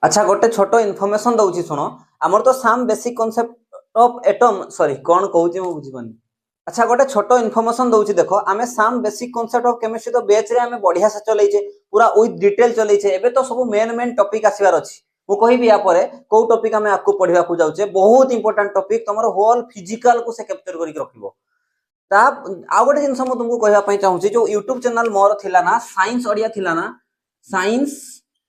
अच्छा गोटे छोटो इन्फॉर्मेशन दउची सुनो हमर तो some basic concept of atom sorry कोन कहूची मु बुझिबनी अच्छा गोटे छोटो इन्फॉर्मेशन दउची देखो आमे साम बेसिक कांसेप्ट ऑफ केमिस्ट्री तो बैच रे आमे बढ़िया से चलैछे पूरा विथ डिटेल चलैछे एबे तो सब मेन टॉपिक आसीबार अछि मु कहिबी या परे को टॉपिक आमे आपको पढिबा को जाउछे बहुत इंपोर्टेंट टॉपिक तमरो होल फिजिकल को से कैप्चर करी के रखिबो ता आ गोटे जिंस मु तुमको कहबा पई चाहूची जो YouTube चैनल मोर थिला ना साइंस ओडिया थिला ना साइंस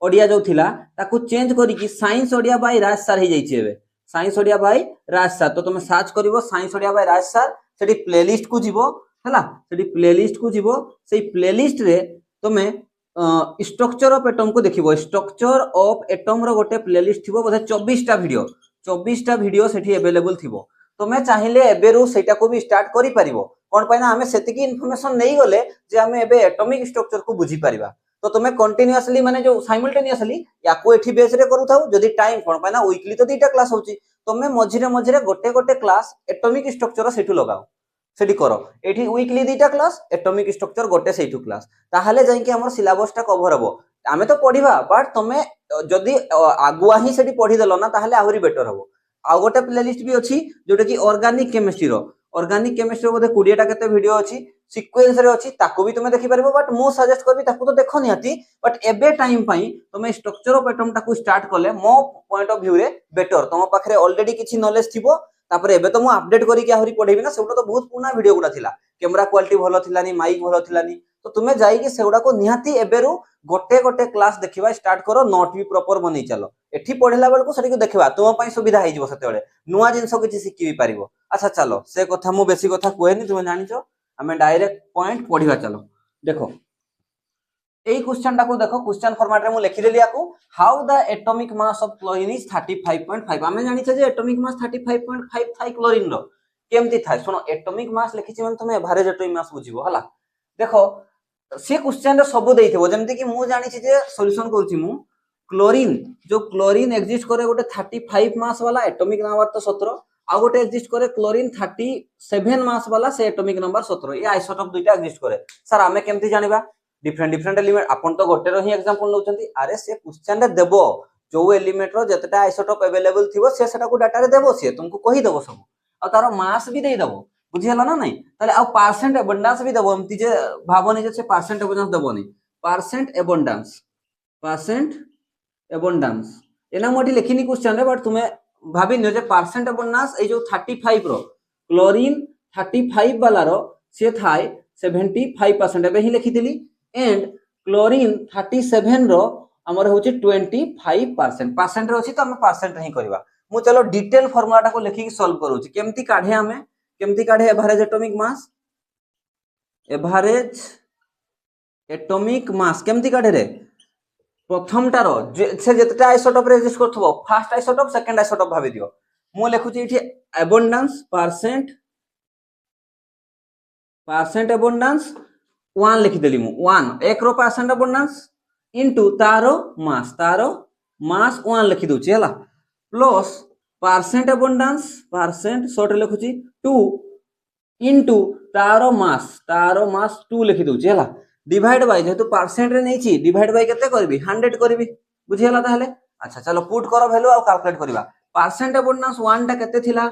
ओडिया जो थिला ताकू चेंज करी कि साइंस ओडिया बाय राज सर हे जाई छेबे साइंस ओडिया बाय राज सर तो तुम सर्च करिवो साइंस ओडिया बाय राज सर सेठी प्लेलिस्ट को जीवो हला सेठी प्लेलिस्ट को जीवो सेही प्लेलिस्ट रे तुमे स्ट्रक्चर ऑफ एटम को देखिबो स्ट्रक्चर ऑफ एटम रो गोटे प्लेलिस्ट थिबो बोधे 24 टा वीडियो सेठी अवेलेबल थिबो तुमे चाहिले एबेरु सेटा को भी स्टार्ट करि परिबो कोन पाइना हमें सेतिकी इन्फॉर्मेशन नै गले जे हमें एबे एटॉमिक स्ट्रक्चर को बुझी परिबा तो तुमे कंटीन्यूअसली माने जो साइमल्टेनियसली याको एठी बेस रे करू थाउ जदी टाइम कोन पाइना वीकली तो 2टा क्लास होची तुमे मझिरे गोटे क्लास एटॉमिक स्ट्रक्चर सेठु लगाओ सेठी करो एठी वीकली दुईटा क्लास एटॉमिक स्ट्रक्चर गोटे सेठू क्लास ताहले जाई कि हमर सिलेबसटा कवर हबो आमे तो पढिबा बट तमे जदी आगुआ ही सेठी पढि देलो ना ताहले आहुरी बेटर हबो आ गोटे प्लेलिस्ट भी अछि जोटा कि ऑर्गेनिक केमिस्ट्री बोधे 20 टा केते वीडियो अछि सीक्वेंस रे अछि ताको भी तुमे देखि परबो बट मो सजेस्ट करबी ताको तो देखो निहाती बट एबे टाइम पई तुमे स्ट्रक्चर ऑफ एटम टाको स्टार्ट करले मो पॉइंट ऑफ व्यू रे बेटर तुम पाखरे ऑलरेडी किछि नॉलेज थिबो तापर एबे तो मु अपडेट करी कि आहुरी पढेबी ना सेउटा तो बहुत पुना वीडियो गुडा थिला कैमरा क्वालिटी भलो थिलानी माइक भलो थिलानी तो तुमे जाई कि सेउडा को निहाती एबेरु गोटे गोटे क्लास देखिबा स्टार्ट करो नोट भी प्रॉपर बनै चलो एठी पढिला बेल को सरी को देखिबा तुम पई सुविधा हेइ जिवो सेतेबेले नुवा जिंसो किछि सिखि भी पारिबो अच्छा चलो से कथा मु बेसी कथा कोहेनी तुमे जानिचो हमें डायरेक्ट पॉइंट पढिबा चलो देखो এই क्वेश्चन को देखो क्वेश्चन फॉर्मेट रे मु लिखि देली याकू how the atomic mass of chlorine is 35.5 हमें जानि छे जे एटॉमिक मास 35.5 थाई क्लोरीन रो केमती थाय सुनो एटॉमिक मास लिखि छी मन तुमे एवरेज एटॉमिक मास बुझिबो हला देखो से क्वेश्चन रे सब देइथिबो जेमति कि मु जानि छी जे सॉल्यूशन करूची मु क्लोरीन जो क्लोरीन एग्जिस्ट करे गोटे 35 मास वाला एटॉमिक नंबर तो 17 आ गोटे एग्जिस्ट करे क्लोरीन 37 मास वाला से एटॉमिक नंबर 17 ये आइसोटोप दुइटा एग्जिस्ट करे सर हमें केमती जानिबा डिफरेंट एलिमेंट आपन तो गोटे रो ही एग्जांपल नउचंती अरे से क्वेश्चन रे देबो जो एलिमेंट रो जतटा आइसोटोप अवेलेबल थिबो से सेटा को डाटा रे देबो से तुमको कहि देबो सब आ तारो मास भी देई देबो बुझियला ना नहीं ताले आ परसेंट एबंडेंस भी देबो हमती जे भाबोनी जे से परसेंट एबंडेंस देबोनी परसेंट एबंडेंस एना मोटी लिखिनी क्वेश्चन रे बट तुमे भाबी नियो जे परसेंट एबंडेंस ए जो 35 रो क्लोरीन 35 वाला रो से थाय 75% एबे ही लिखि दिली एंड क्लोरीन 37 रो हमर होची 25% परसेंट रे अछि त हम परसेंट ही करबा मु चलो डिटेल फार्मूला टा को लिखि के सॉल्व करूची केमती काढे एवरेज एटॉमिक मास केमती काढे रे प्रथम टारो से जतटा आइसोटोप रे एग्जिस्ट करथबो फर्स्ट आइसोटोप सेकंड आइसोटोप भाबी दियो मु लिखुची इठी एबंडेंस परसेंट एबंडेंस 1 लिखि देली मु 1 एक रो परसेंट एबंडेंस इनटू तारो मास 1 लिखि दोची हला plus percent abundance percent short लिखुची 2 इनटू तारो मास 2 लिखि दोची हला डिवाइड बाय जेतु परसेंट रे नैची डिवाइड बाय केते करबी 100 करबी बुझी हला ताहले अच्छा चलो पुट करो वैल्यू आ कैलकुलेट करबा परसेंट एबंडेंस 1 टा केते थिला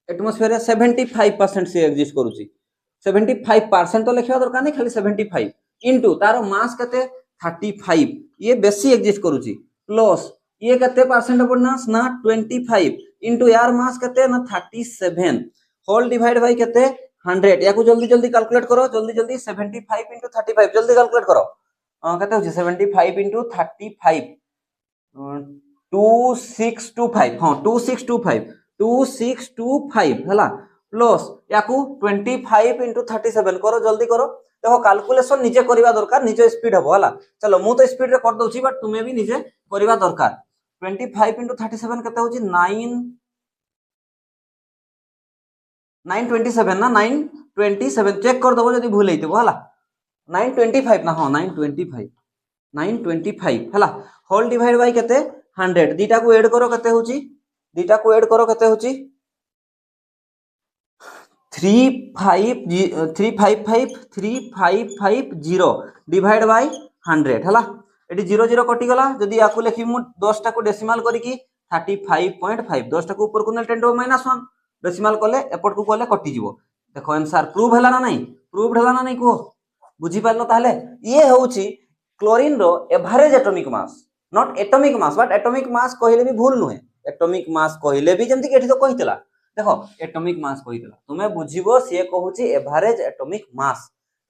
एटमॉस्फेयर रे 75% से एग्जिस्ट करूची 75% तो लिखवा दरकार नहीं खाली 75 इनटू तारो मास केते 35 ये बेसी एग्जिस्ट करूची प्लस ये केते परसेंट एबंडेंस ना 25 इनटू यार मास केते ना 37 होल डिवाइड बाय केते 100 याकू जल्दी कैलकुलेट करो जल्दी 75 into 35 जल्दी कैलकुलेट करो केते होची 75 into 35 2625 हां 2625 हला प्लस याकू 25 into 37 करो जल्दी करो देखो कैलकुलेशन निजे करबा दरकार निजे स्पीड हबो हला चलो मु तो स्पीड रे कर दोची बट तुमे भी निजे करबा दरकार 25 into 37 केते होची 927 ना 927 चेक कर दबो जदी भूल हेतिबो हला 925 ना हां 925 हला होल डिवाइड बाय केते 100 दीटा को ऐड करो केते होची 3550 डिवाइड बाय 100 हला एटी 00 कटि गला जदी याकू लिखि मु 10 टा को डेसिमल करी की 35.5 10 टा को ऊपर को 10 to -1 डेसिमल कले एपट को कले कटि जिवो देखो आंसर प्रूव हला ना नहीं को बुझी पारलो ताहले ये होउची क्लोरीन रो average atomic mass not atomic mass but atomic mass कहिले भी भूल नुहे एटॉमिक मास कहिले भी जेंति एठी तो कहितला देखो एटॉमिक मास कहितला तुमे बुझिबो से कहूची एवरेज एटॉमिक मास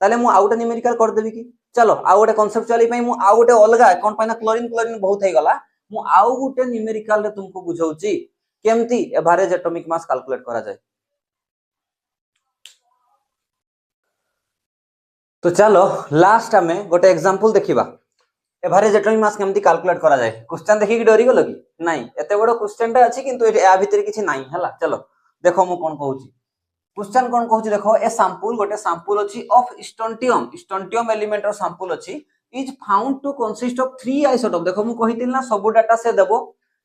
ताले मु आउटे न्यूमेरिकल कर देबी की चलो आउ गोटे कॉन्सेप्चुअली पई मु आउ गोटे अलगा कोन पाइना क्लोरीन बहुत हे गला मु आउ गोटे न्यूमेरिकल रे तुमको बुझाउची केमती एवरेज एटॉमिक मास कैलकुलेट करा जाय तो चलो लास्ट हमें गोटे एग्जांपल देखिबा एवरेज एटॉमिक मास केमती कैलकुलेट करा जाय क्वेश्चन देखि कि डरी गलो कि नहीं एते बडो क्वेश्चन टा अछि किंतु ए भीतर किछि नाही हला चलो देखो मु कोन कहूची क्वेश्चन कोन कहूची देखो ए सैंपल गोटे सैंपल अछि ऑफ स्टोंटियम एलिमेंट रो सैंपल अछि is found to consist of 3 isotope देखो मु कहितिल ना सब डाटा से देबो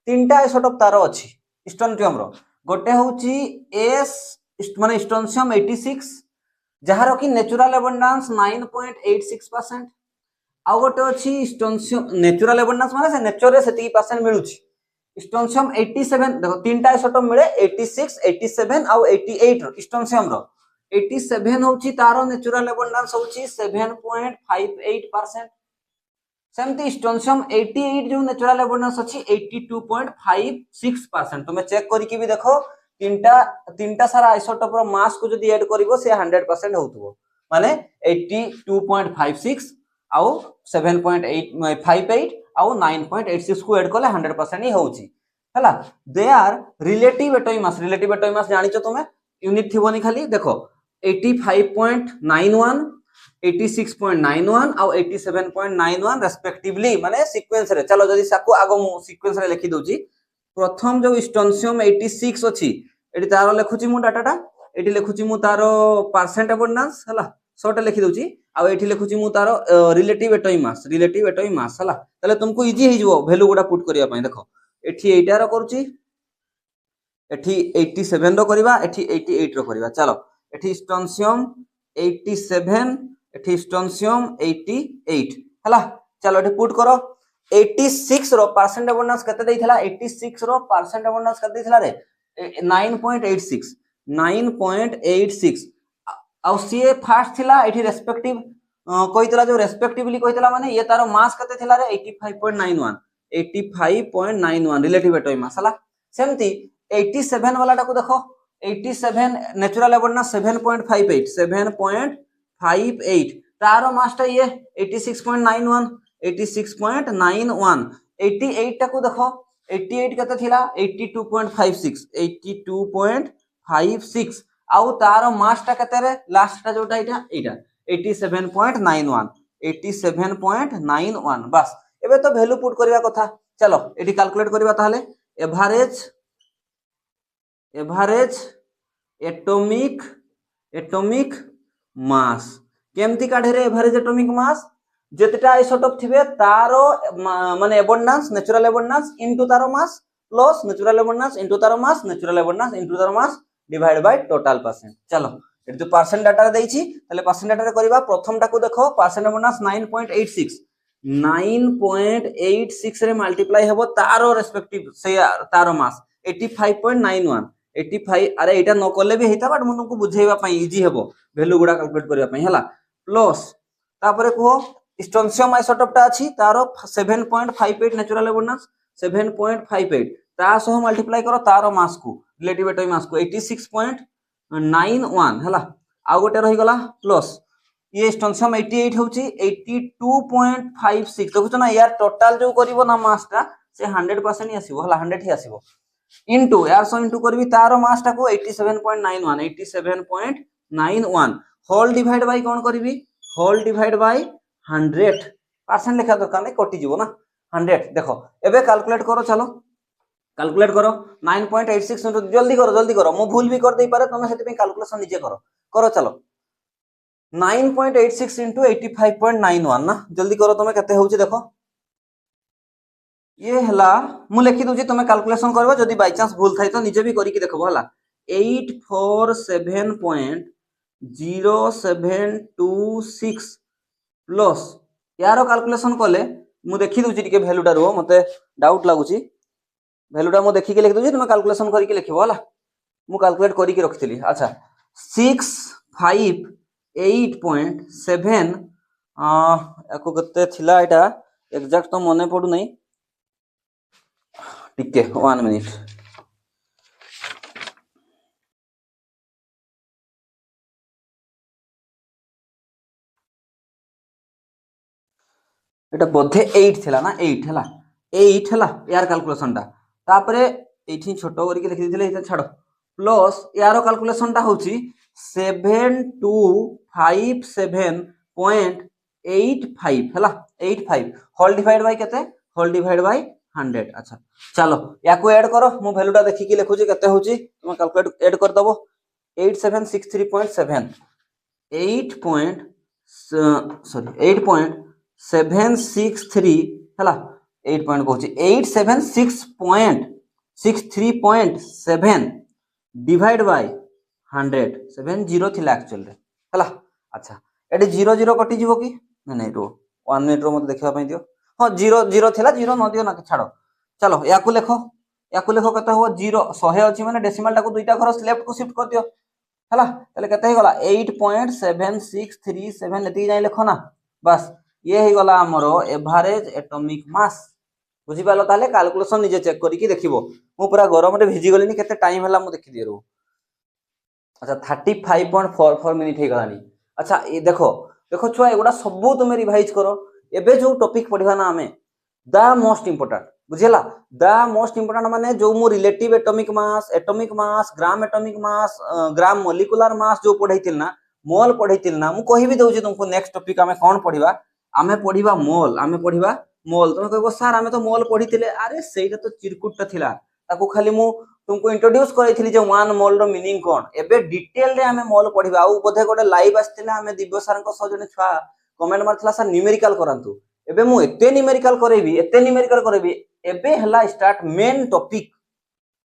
तीनटा आइसोटोप तारो अछि स्टोंटियम रो गोटे होउची एस माने स्ट्रोंशियम 86 जार कि नेचुरल एबंडेंस 9.86%। आउ गोटे अच्छी स्टोनसियम नेचुरल एबंडेंस माने से नेचर रे सेती परसेंट मिलुची। स्टोनसियम 87 देखो तीनटा आइसोटोप मिले 86 87 आउ 88 स्टोनसियम रो 87 होची तारो नेचुरल एबंडेंस होची 7.58%। सेमती स्टोनसियम 88 जो नेचुरल एबंडेंस अछि 82.56%। तुम चेक करिकि भी देखो तीनटा सारा आइसोटोप रो मास को जदी ऐड करिवो से 100% होतबो माने 82.56 आउ 7.58 आउ 9.86 को ऐड करले 100% ही होउची हला। They are relative atomic mass जानिचो तुमे यूनिट थिबोनी खाली देखो 85.91 86.91 आउ 87.91 रेस्पेक्टिवली माने सीक्वेंस रे। चलो जदी साको आगो मु सीक्वेंस रे लिखि दोची प्रथम जो स्टोनसियम 86 अछि एटी तारो लेखुची मु डाटाटा एटी लेखुची मु तारो परसेंट एबंडेंस हला शॉर्ट लिखि दोची आ एठी लिखुची मु तारो रिलेटिव एटॉमिक मास हला। तले तुमको इजी हे जिवो वैल्यू गुडा पुट करिया पई देखो एठी 8 रो करूची एठी 87 रो करबा एठी 88 रो करबा। चलो एठी स्टोनसियम 87 एठी स्टोनसियम 88 हला। चलो एठी पुट करो 86 रो परसेंट एबंडेंस कते देइथिला 86 रो परसेंट एबंडेंस कते देइथिला रे 9.86 आउ सीए फास्ट थिला एठी रेस्पेक्टिव कहितला जो रेस्पेक्टिवली कहितला माने ये तारो मास कते थिला रे 85.91 रिलेटिव एटॉमिक मास हला। सेमती 87 वाला टाको देखो 87 नेचुरल एबंडेंस 7.58 तारो मास ता ये 86.91 88 टाको देखो 88 कते थिला 82.56 आउ तारो मास ता कते रे लास्ट ता जोटा एटा 87.91 बस एबे तो वैल्यू पुट करबा कथा। चलो एटी कैलकुलेट करबा ताहले एवरेज एटॉमिक मास केमती काढे रे एवरेज एटॉमिक मास जेतेटा आइसोटोप थिबे तारो माने एबंडेंस नेचुरल एबंडेंस इनटू तारो mass plus natural abundance into तारो मास डिवाइड बाय टोटल परसेंट। चलो एटी तो परसेंट डाटा देइछि तले परसेंट डाटा रे करबा प्रथम टाको देखो परसेंट एबंडेंस 9.86 रे मल्टीप्लाई हेबो तारो रेस्पेक्टिव से तारो मास 85.91 85 अरे एटा न करले भी हेता बट मु तुमको बुझेइबा पई इजी हेबो वैल्यू गुडा कैलकुलेट करबा पई हला। प्लस तापरे को स्टोनसियम आइसोटोप टा अछि तारो 7.58 नेचुरल एबंडेंस 7.58 ता सह मल्टीप्लाई करो तारो मास को रिलेटिव एटॉमिक मास को 86.91 हला। आ गोटे रही गला प्लस ये स्टोनसियम 88 होची 82.56 देखुछ ना यार टोटल जो करिवो ना मास ता से 100% ही आसीबो हला 100 ही आसीबो इनटू यार सो इनटू करबी तारो मास टा को 87.91 होल डिवाइड बाय कोन करबी होल डिवाइड बाय 100% लिखा दरकार नै कटि जीवो ना 100 देखो एबे कैलकुलेट करो। चलो कैलकुलेट करो 9.86 जल्दी करो मु भूल भी कर दे पारे तमे सेति पे कैलकुलेशन निजे करो चलो 9.86 into 85.91 ना जल्दी करो तमे कते होउची देखो ये हला मु लिखि दोची तमे कैलकुलेशन करबो जदी बाय चांस भूल थाई तो निजे भी करी कि देखबो हला 847.0726 प्लस यारो कैलकुलेशन कले मु देखि दोची टिके वैल्यूटा रो मते डाउट लागुची वैल्यूटा मु देखि के लिखि दोची तमे कैलकुलेशन करी के लिखबो हला मु कैलकुलेट करी के रखथिली। अच्छा 658.7 एको कते थिला एटा एग्जैक्ट तो मने पडु नै टिके 1 मिनिट एटा बोधे 8 थिला ना 8 हला यार कैलकुलेशन टा तापरे एठी छोटो करी के लिखि दिले एटा छाडो प्लस यारो कैलकुलेशन टा होची 7257.85 हला 85 होल डिवाइड बाय केते होल डिवाइड बाय 100। अच्छा चलो याको ऐड करो मु वैल्यूटा देखि के लिखुची केते होची तुम कैलकुलेट ऐड कर दबो 8763.7 8.763 हला 8 पॉइंट कहूची 876.63.7 डिवाइड बाय 100 70 थिला एक्चुअल रे हला अच्छा एटी 0 0 कटि जीवो कि नहीं नहीं रो 1 मिनिट रो मते देखिबा पई दियो हां 0 0 थिला 0 न दियो ना छाड़ो चलो याकू लेखो कते हो 0 100 अछि माने डेसिमल टाको दुईटा घर लेफ्ट को शिफ्ट कर दियो हला तले कते हे गला 8.7637 एति जाई लेखो ना बस ये हे गला हमरो एवरेज एटॉमिक मास बुझी पालो ताले कैलकुलेशन निजे चेक करी कि देखिबो मु पूरा गरम रे भिजी गलिनी केते टाइम हला मु देखि दियो अच्छा 35.44 मिनिट हे गलानी अच्छा ये देखो देखो छुआ एगुडा सब तुम रिवाइज करो एबे जो टॉपिक पढ़िबा ना हमें द मोस्ट इंपोर्टेंट बुझेला द मोस्ट इंपोर्टेंट माने जो मु रिलेटिव एटॉमिक मास ग्राम मॉलिक्यूलर मास जो पढ़ैतिल ना मोल पढ़ैतिल ना मु कहि भी दउछि तुमको नेक्स्ट टॉपिक हमें कोन पढ़िबा हमें पढ़िबा मोल तुम कहबो सर हमें तो मोल पढ़ितिले अरे सेटा तो चिरकुट थिला ताको खाली मु तुमको इंट्रोड्यूस करैथिली जे 1 मोल रो मीनिंग कोन एबे डिटेल रे हमें मोल पढ़िबा आ बोधे गोटे लाइव आस्तिला हमें दिव्य सर को सजने छुआ कमेंट मारथिला सर न्यूमेरिकल करंतु एबे मु एते न्यूमेरिकल करेबी एबे हला स्टार्ट मेन टॉपिक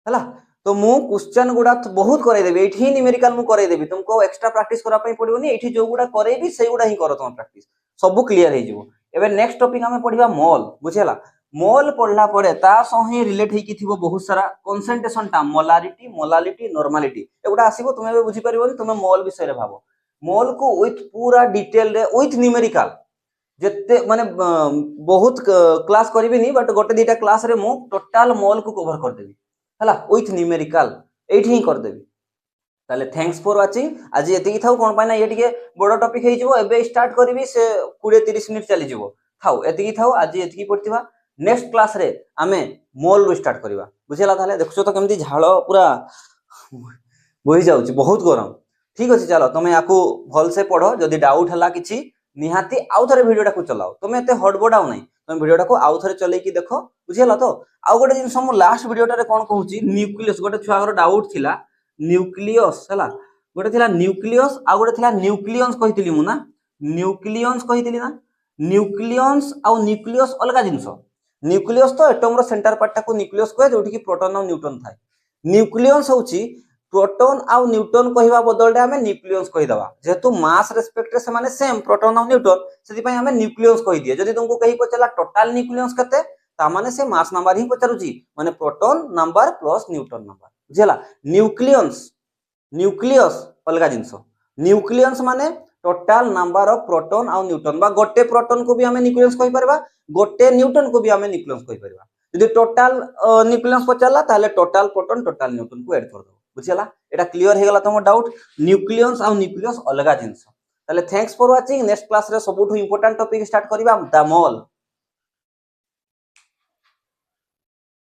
हला तो मु क्वेश्चन गुडा बहुत करे देबी एठी न्यूमेरिकल मु करे देबी तुमको एक्स्ट्रा प्रैक्टिस करा पई पड़िबोनी एठी जो गुडा करेबी सेई गुडा ही करो तुम प्रैक्टिस सब क्लियर हे जिवो एबे नेक्स्ट टॉपिक हमें पढ़िबा मोल बुझेला मोल पढ़ला परे ता सही रिलेट हेकी थिबो बहुत सारा कंसंट्रेशन टा मोलालिटी नॉर्मालिटी एगुडा आसीबो तुमे बे बुझी परिबोनी तुमे मोल विषय रे भाबो मोल को विथ पूरा डिटेल रे विथ न्यूमेरिकल जेते माने बहुत क्लास करिबिनी बट गोटे दीटा क्लास रे मु टोटल मोल को कवर कर देबी हला विथ न्यूमेरिकल एठी ही कर देबी ताले थैंक्स फॉर वाचिंग आज एति थाउ कोन पाइना ये टिके बडो टॉपिक हे जिवो एबे स्टार्ट करबी से 20 30 मिनिट चली जिवो थाउ एति थाउ आज एति पड़तिबा नेक्स्ट क्लास रे आमे मोल रो स्टार्ट करबा बुझेला ताले देखछो तो केमती झाळो पूरा बही जाउची बहुत गरम ठीक अछि चलो तमे याकू भल से पढो जदी डाउट हला किछि निहाती आउ थरे वीडियोटा को चलाओ तुम एते हडबडाउ नै तुम वीडियोटा को आउ थरे चलै कि देखो बुझेला तो आउ गोटे जिंस हम लास्ट वीडियोटा रे कोन कहूची न्यूक्लियस गोटे छुआगर डाउट थिला न्यूक्लियस हला गोटे थिला न्यूक्लियस आ गोटे थिला न्यूक्लियंस कहितली मु ना न्यूक्लियंस कहितली ना न्यूक्लियंस आ न्यूक्लियस अलगा जिंस न्यूक्लियस तो एटम रो सेंटर पार्ट टाको न्यूक्लियस कहे जोठी कि प्रोटॉन और न्यूट्रॉन थाए न्यूक्लियंस होची प्रोटॉन और न्यूट्रॉन कहिबा बदलटे हमें न्यूक्लियंस कहि दबा जेतु मास रेस्पेक्ट रे से माने सेम प्रोटॉन और न्यूट्रॉन सेति पई हमें न्यूक्लियंस कहि दिए जदी तुमको कहि पचला टोटल न्यूक्लियंस कते ता माने से मास नंबर ही पचरुची माने proton number plus neutron number बुझला न्यूक्लियस अलगा जिंस न्यूक्लियंस माने टोटल नंबर ऑफ प्रोटॉन और न्यूट्रॉन बा गोटे प्रोटॉन को भी हमें न्यूक्लियस कहि परबा गोटे न्यूट्रॉन को भी हमें न्यूक्लियस कहि परबा यदि टोटल न्यूक्लियस पचला ताले टोटल प्रोटॉन टोटल न्यूट्रॉन को ऐड कर दो बुझला एटा क्लियर हे गला तुम डाउट न्यूक्लियस और न्यूक्लियस अलगा जिंस ताले thanks for watching next class रे सबुठु इंपोर्टेंट टॉपिक स्टार्ट करबा द मोल